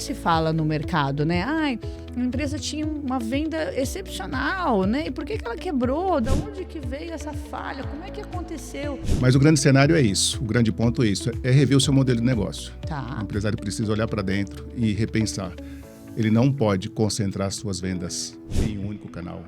muito se fala no mercado, né? Ai, a empresa tinha uma venda excepcional, né? E por que ela quebrou? Da onde que veio essa falha? Como é que aconteceu? Mas o grande cenário é isso, o grande ponto é isso, é rever o seu modelo de negócio. Tá. O empresário precisa olhar para dentro e repensar. Ele não pode concentrar suas vendas em um único canal.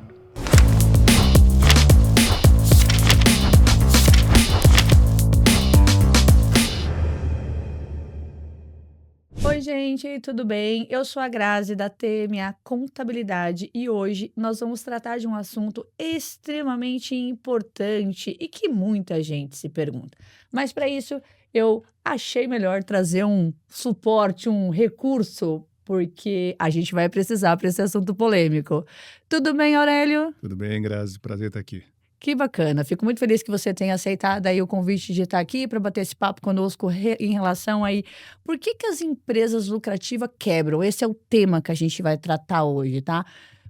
Oi, gente, tudo bem? Eu sou a Grazi da TMA Contabilidade e hoje nós vamos tratar de um assunto extremamente importante e que muita gente se pergunta. Mas para isso, eu achei melhor trazer um suporte, um recurso, porque a gente vai precisar para esse assunto polêmico. Tudo bem, Aurélio? Tudo bem, Grazi? Prazer estar aqui. Que bacana, fico muito feliz que você tenha aceitado aí o convite de estar aqui para bater esse papo conosco em relação aí, por que as empresas lucrativas quebram? Esse é o tema que a gente vai tratar hoje, tá?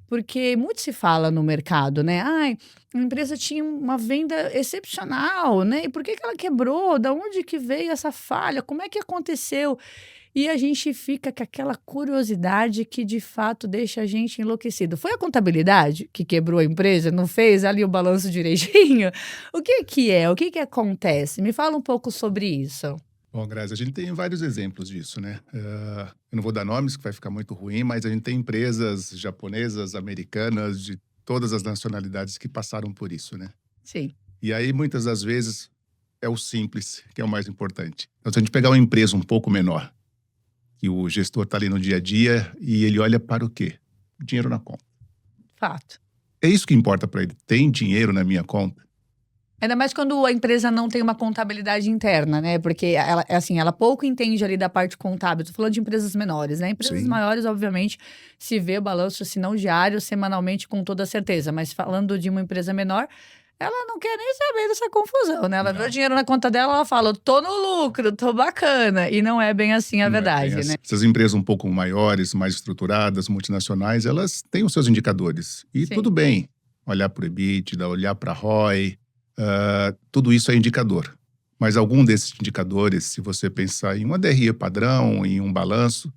Porque muito se fala no mercado, né? Ai, a empresa tinha uma venda excepcional, né? E por que ela quebrou? Da onde que veio essa falha? Como é que aconteceu? E a gente fica com aquela curiosidade que de fato deixa a gente enlouquecido. Foi a contabilidade que quebrou a empresa? Não fez ali o balanço direitinho? O que que é? O que que acontece? Me fala um pouco sobre isso. Bom, Grazi, a gente tem vários exemplos disso, né? Eu não vou dar nomes, que vai ficar muito ruim, mas a gente tem empresas japonesas, americanas, de todas as nacionalidades que passaram por isso, né? Sim. E aí, muitas das vezes, é o simples que é o mais importante. Então, se a gente pegar uma empresa um pouco menor, que o gestor está ali no dia a dia e ele olha para o quê? Dinheiro na conta. Fato. É isso que importa para ele. Tem dinheiro na minha conta? Ainda mais quando a empresa não tem uma contabilidade interna, né? Porque ela, assim, ela pouco entende ali da parte contábil. Tô falando de empresas menores, né? Empresas Sim. maiores, obviamente, se vê o balanço, se não diário, semanalmente, com toda certeza. Mas falando de uma empresa menor, ela não quer nem saber dessa confusão, né? Ela vê o dinheiro na conta dela, ela fala, tô no lucro, tô bacana. E não é bem assim a verdade, né? Essas empresas um pouco maiores, mais estruturadas, multinacionais, elas têm os seus indicadores. E Sim. tudo bem, olhar para o EBITDA, olhar para a ROI, tudo isso é indicador. Mas algum desses indicadores, se você pensar em uma DRE padrão, em um balanço,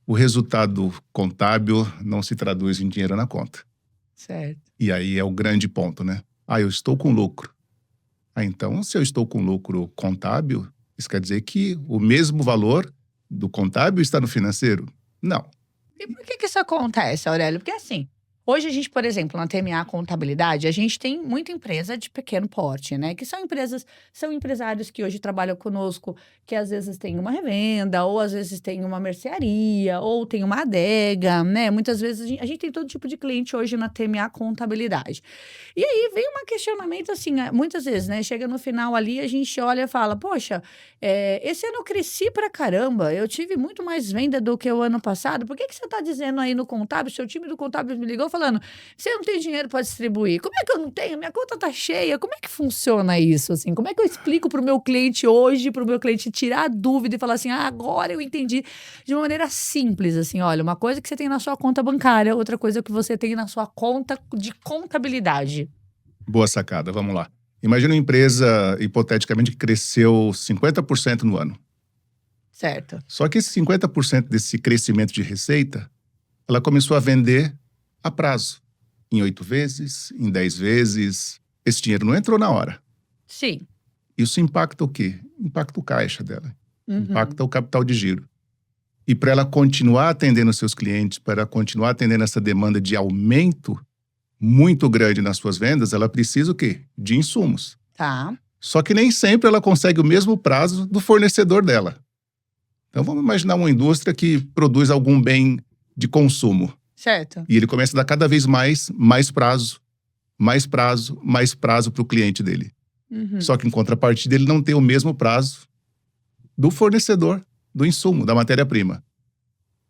o resultado contábil não se traduz em dinheiro na conta. Certo. E aí é o grande ponto, né? Eu estou com lucro. Então, se eu estou com lucro contábil, isso quer dizer que o mesmo valor do contábil está no financeiro? Não. E por que isso acontece, Aurélio? Porque assim, hoje a gente, por exemplo, na TMA Contabilidade, a gente tem muita empresa de pequeno porte, né? Que são empresários que hoje trabalham conosco, que às vezes tem uma revenda, ou às vezes tem uma mercearia, ou tem uma adega, né? Muitas vezes a gente tem todo tipo de cliente hoje na TMA Contabilidade. E aí vem um questionamento assim, muitas vezes, né? Chega no final ali, a gente olha e fala, poxa, esse ano eu cresci pra caramba, eu tive muito mais venda do que o ano passado, por que você tá dizendo aí no contábil, seu time do contábil me ligou falando, você não tem dinheiro para distribuir. Como é que eu não tenho? Minha conta tá cheia. Como é que funciona isso, assim? Como é que eu explico para o meu cliente hoje, para o meu cliente tirar a dúvida e falar assim, agora eu entendi de uma maneira simples, assim, olha, uma coisa que você tem na sua conta bancária, outra coisa que você tem na sua conta de contabilidade. Boa sacada, vamos lá. Imagina uma empresa, hipoteticamente, que cresceu 50% no ano. Certo. Só que esse 50% desse crescimento de receita, ela começou a vender a prazo, em 8 vezes, em 10 vezes. Esse dinheiro não entrou na hora. Sim. Isso impacta o quê? Impacta o caixa dela, impacta Uhum. o capital de giro. E para ela continuar atendendo seus clientes, para ela continuar atendendo essa demanda de aumento muito grande nas suas vendas, ela precisa o quê? De insumos. Tá. Só que nem sempre ela consegue o mesmo prazo do fornecedor dela. Então vamos imaginar uma indústria que produz algum bem de consumo. Certo. E ele começa a dar cada vez mais prazo para o cliente dele. Uhum. Só que em contrapartida ele não tem o mesmo prazo do fornecedor do insumo, da matéria-prima.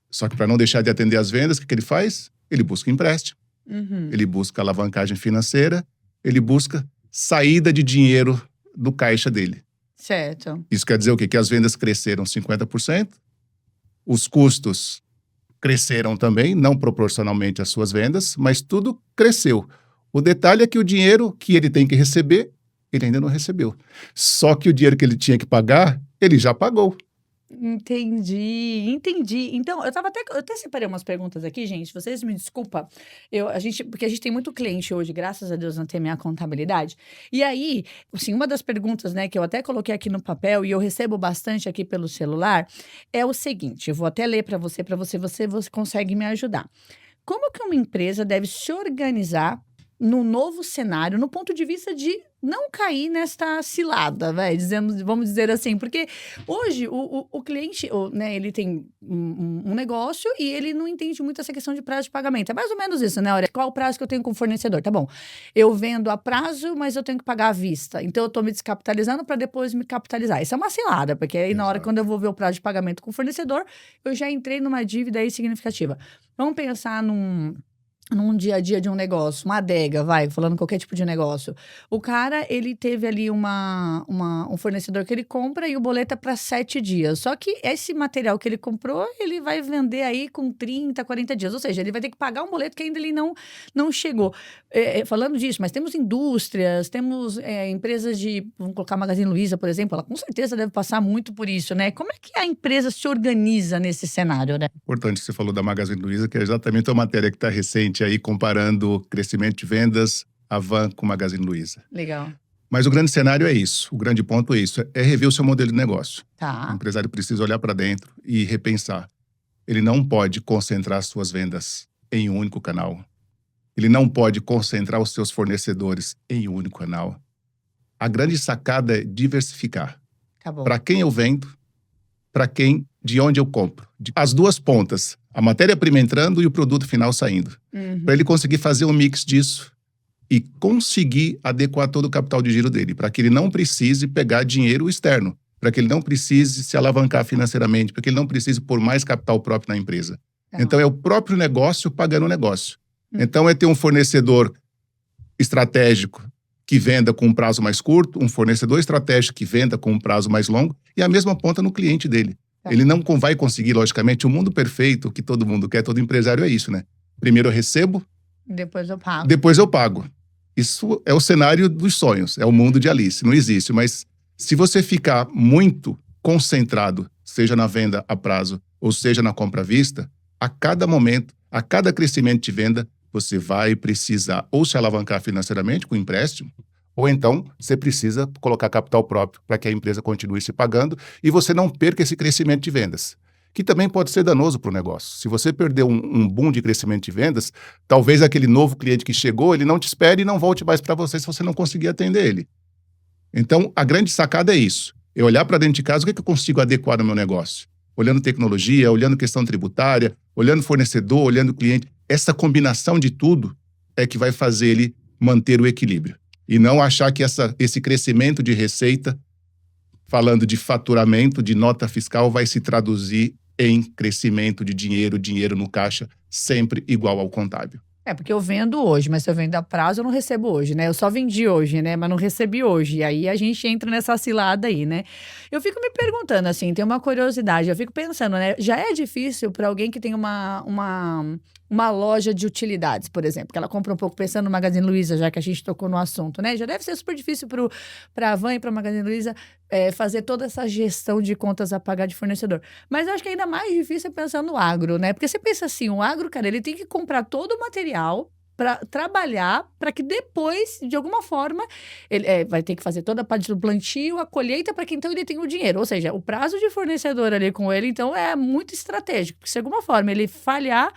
Só que para não deixar de atender as vendas, o que ele faz? Ele busca empréstimo, Uhum. ele busca alavancagem financeira, ele busca saída de dinheiro do caixa dele. Certo. Isso quer dizer o quê? Que as vendas cresceram 50%, os custos cresceram também, não proporcionalmente às suas vendas, mas tudo cresceu. O detalhe é que o dinheiro que ele tem que receber, ele ainda não recebeu. Só que o dinheiro que ele tinha que pagar, ele já pagou. Entendi. Então, eu até separei umas perguntas aqui, gente. Vocês me desculpa, porque a gente tem muito cliente hoje, graças a Deus, na TMA Contabilidade. E aí, assim, uma das perguntas, né, que eu até coloquei aqui no papel e eu recebo bastante aqui pelo celular, é o seguinte: eu vou até ler você consegue me ajudar. Como que uma empresa deve se organizar no novo cenário, no ponto de vista de não cair nesta cilada, vamos dizer assim, porque hoje o cliente, né, ele tem um negócio e ele não entende muito essa questão de prazo de pagamento. É mais ou menos isso, né, Aurélia? Qual o prazo que eu tenho com o fornecedor? Tá bom, eu vendo a prazo, mas eu tenho que pagar à vista. Então, eu tô me descapitalizando para depois me capitalizar. Isso é uma cilada, porque aí na hora, Exato. quando eu vou ver o prazo de pagamento com o fornecedor, eu já entrei numa dívida aí significativa. Vamos pensar num dia a dia de um negócio, uma adega, falando qualquer tipo de negócio. O cara, ele teve ali um fornecedor que ele compra e o boleto é para 7 dias. Só que esse material que ele comprou, ele vai vender aí com 30, 40 dias. Ou seja, ele vai ter que pagar um boleto que ainda ele não chegou. Falando disso, mas temos indústrias, temos empresas vamos colocar a Magazine Luiza, por exemplo, ela com certeza deve passar muito por isso, né? Como é que a empresa se organiza nesse cenário, né? Importante que você falou da Magazine Luiza, que é exatamente a matéria que está recente aí, comparando o crescimento de vendas, a Van com Magazine Luiza. Legal. Mas o grande cenário é isso, o grande ponto é isso, é rever o seu modelo de negócio. O Tá. empresário precisa olhar para dentro e repensar. Ele não pode concentrar suas vendas em um único canal. Ele não pode concentrar os seus fornecedores em um único canal. A grande sacada é diversificar. Tá bom. Para quem eu vendo, de onde eu compro. As duas pontas, a matéria-prima entrando e o produto final saindo. Para ele conseguir fazer um mix disso e conseguir adequar todo o capital de giro dele, para que ele não precise pegar dinheiro externo, para que ele não precise se alavancar financeiramente, para que ele não precise pôr mais capital próprio na empresa. Então, é o próprio negócio pagando o negócio. Então, é ter um fornecedor estratégico que venda com um prazo mais curto, um fornecedor estratégico que venda com um prazo mais longo e a mesma ponta no cliente dele. Ele não vai conseguir, logicamente, o mundo perfeito que todo mundo quer, todo empresário é isso, né? Primeiro eu recebo, Depois eu pago. depois eu pago. Isso é o cenário dos sonhos, é o mundo de Alice, não existe. Mas se você ficar muito concentrado, seja na venda a prazo ou seja na compra à vista, a cada momento, a cada crescimento de venda, você vai precisar ou se alavancar financeiramente com empréstimo, ou então você precisa colocar capital próprio para que a empresa continue se pagando e você não perca esse crescimento de vendas, que também pode ser danoso para o negócio. Se você perder um boom de crescimento de vendas, talvez aquele novo cliente que chegou, ele não te espere e não volte mais para você se você não conseguir atender ele. Então, a grande sacada é isso. É olhar para dentro de casa, o que eu consigo adequar no meu negócio? Olhando tecnologia, olhando questão tributária, olhando fornecedor, olhando cliente. Essa combinação de tudo é que vai fazer ele manter o equilíbrio. E não achar que esse crescimento de receita, falando de faturamento, de nota fiscal, vai se traduzir em crescimento de dinheiro no caixa, sempre igual ao contábil. Porque eu vendo hoje, mas se eu vendo a prazo, eu não recebo hoje, né? Eu só vendi hoje, né? Mas não recebi hoje. E aí a gente entra nessa cilada aí, né? Eu fico me perguntando, assim, tem uma curiosidade. Eu fico pensando, né? Já é difícil para alguém que tem uma loja de utilidades, por exemplo, que ela compra um pouco pensando no Magazine Luiza, já que a gente tocou no assunto, né? Já deve ser super difícil para a Van e para a Magazine Luiza fazer toda essa gestão de contas a pagar de fornecedor. Mas eu acho que ainda mais difícil é pensar no agro, né? Porque você pensa assim, o agro, cara, ele tem que comprar todo o material para trabalhar, para que depois, de alguma forma, ele vai ter que fazer toda a parte do plantio, a colheita, para que então ele tenha o dinheiro. Ou seja, o prazo de fornecedor ali com ele, então, é muito estratégico. Porque, se de alguma forma ele falhar,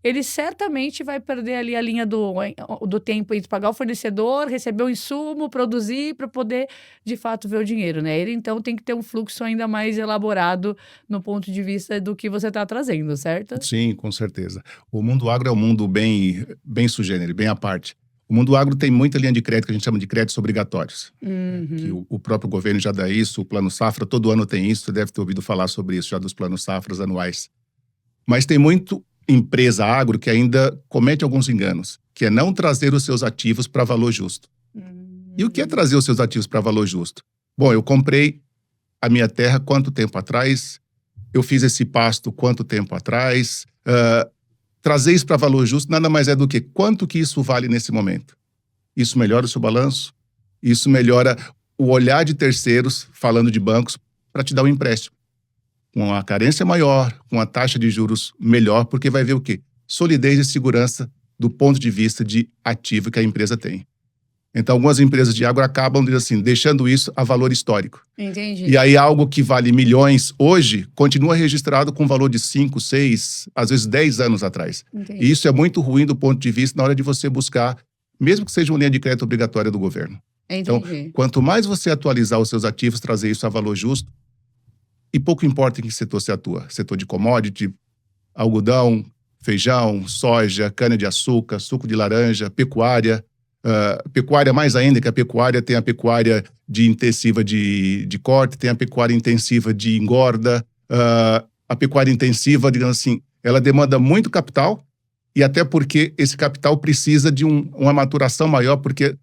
ele certamente vai perder ali a linha do tempo entre pagar o fornecedor, receber o insumo, produzir, para poder, de fato, ver o dinheiro, né? Ele, então, tem que ter um fluxo ainda mais elaborado no ponto de vista do que você está trazendo, certo? Sim, com certeza. O mundo agro é um mundo bem sui generis, bem à parte. O mundo agro tem muita linha de crédito que a gente chama de créditos obrigatórios. Que o próprio governo já dá isso, o Plano Safra, todo ano tem isso, você deve ter ouvido falar sobre isso já dos planos safras anuais. Mas tem muito empresa agro que ainda comete alguns enganos, que é não trazer os seus ativos para valor justo. E o que é trazer os seus ativos para valor justo? Bom, eu comprei a minha terra quanto tempo atrás? Eu fiz esse pasto quanto tempo atrás? Trazer isso para valor justo nada mais é do que quanto que isso vale nesse momento. Isso melhora o seu balanço, isso melhora o olhar de terceiros, falando de bancos, para te dar um empréstimo. com a carência maior, com a taxa de juros melhor, porque vai ver o quê? Solidez e segurança do ponto de vista de ativo que a empresa tem. Então, algumas empresas de agro acabam, assim, deixando isso a valor histórico. Entendi. E aí, algo que vale milhões hoje, continua registrado com valor de 5, 6, às vezes 10 anos atrás. Entendi. E isso é muito ruim do ponto de vista na hora de você buscar, mesmo que seja uma linha de crédito obrigatória do governo. Então, Entendi. quanto mais você atualizar os seus ativos, trazer isso a valor justo, e pouco importa em que setor você atua. Setor de commodity, algodão, feijão, soja, cana-de-açúcar, suco de laranja, pecuária. Pecuária mais ainda, que a pecuária tem a pecuária de intensiva de corte, tem a pecuária intensiva de engorda. A pecuária intensiva, digamos assim, ela demanda muito capital, e até porque esse capital precisa de uma maturação maior, porque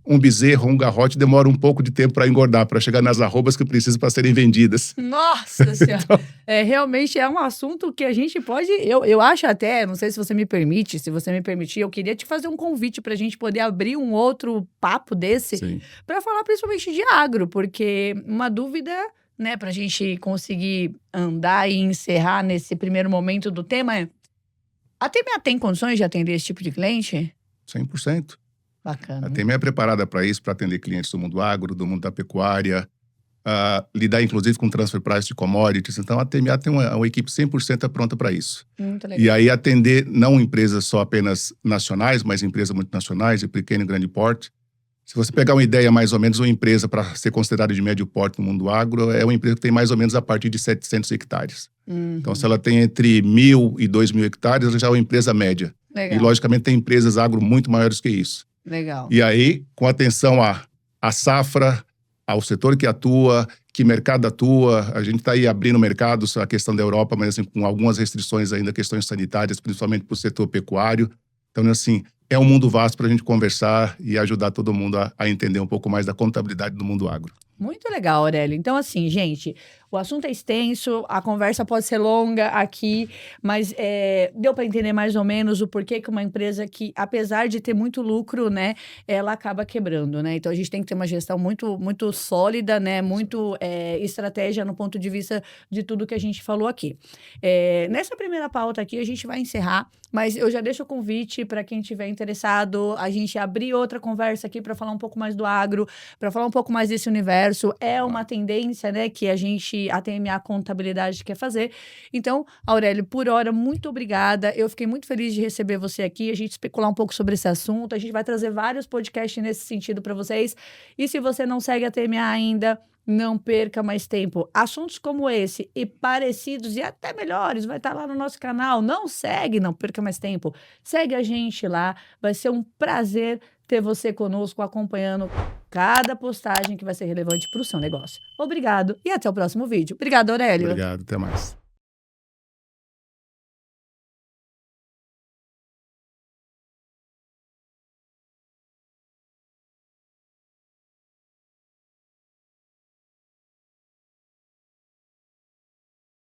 um bezerro, um garrote demora um pouco de tempo para engordar, para chegar nas arrobas que precisam para serem vendidas. Nossa Senhora! Realmente é um assunto que a gente pode... Eu acho até, não sei se você me permite, se você me permitir, eu queria te fazer um convite para a gente poder abrir um outro papo desse, para falar principalmente de agro, porque uma dúvida, né, para a gente conseguir andar e encerrar nesse primeiro momento do tema é: a TMA tem condições de atender esse tipo de cliente? 100%. Bacana. A TMA é preparada para isso, para atender clientes do mundo agro, do mundo da pecuária, lidar inclusive com transfer price de commodities. Então, a TMA tem uma equipe 100% pronta para isso. Muito legal. E aí atender não empresas só apenas nacionais, mas empresas multinacionais de pequeno e grande porte. Se você pegar uma ideia, mais ou menos, uma empresa para ser considerada de médio porte no mundo agro, é uma empresa que tem mais ou menos a partir de 700 hectares. Então, se ela tem entre 1.000 e 2.000 hectares, ela já é uma empresa média. Legal. E, logicamente, tem empresas agro muito maiores que isso. Legal. E aí, com atenção à safra, ao setor que atua, que mercado atua, a gente está aí abrindo mercados, a questão da Europa, mas assim, com algumas restrições ainda, questões sanitárias, principalmente para o setor pecuário. Então, assim, é um mundo vasto para a gente conversar e ajudar todo mundo a entender um pouco mais da contabilidade do mundo agro. Muito legal, Aurélio. Então, assim, gente, o assunto é extenso, a conversa pode ser longa aqui, mas deu para entender mais ou menos o porquê que uma empresa que, apesar de ter muito lucro, né, ela acaba quebrando, né? Então, a gente tem que ter uma gestão muito, muito sólida, né, muito estratégia no ponto de vista de tudo que a gente falou aqui. Nessa primeira pauta aqui, a gente vai encerrar, mas eu já deixo o convite para quem estiver interessado, a gente abrir outra conversa aqui para falar um pouco mais do agro, para falar um pouco mais desse universo. É uma tendência, né, que a TMA Contabilidade quer fazer. Então, Aurélio, por hora, muito obrigada. Eu fiquei muito feliz de receber você aqui, a gente especular um pouco sobre esse assunto. A gente vai trazer vários podcasts nesse sentido para vocês. E se você não segue a TMA ainda, não perca mais tempo. Assuntos como esse e parecidos e até melhores vai estar lá no nosso canal. Não segue, não perca mais tempo. Segue a gente lá. Vai ser um prazer ter você conosco acompanhando cada postagem que vai ser relevante para o seu negócio. Obrigado e até o próximo vídeo. Obrigado, Aurélio. Obrigado, até mais.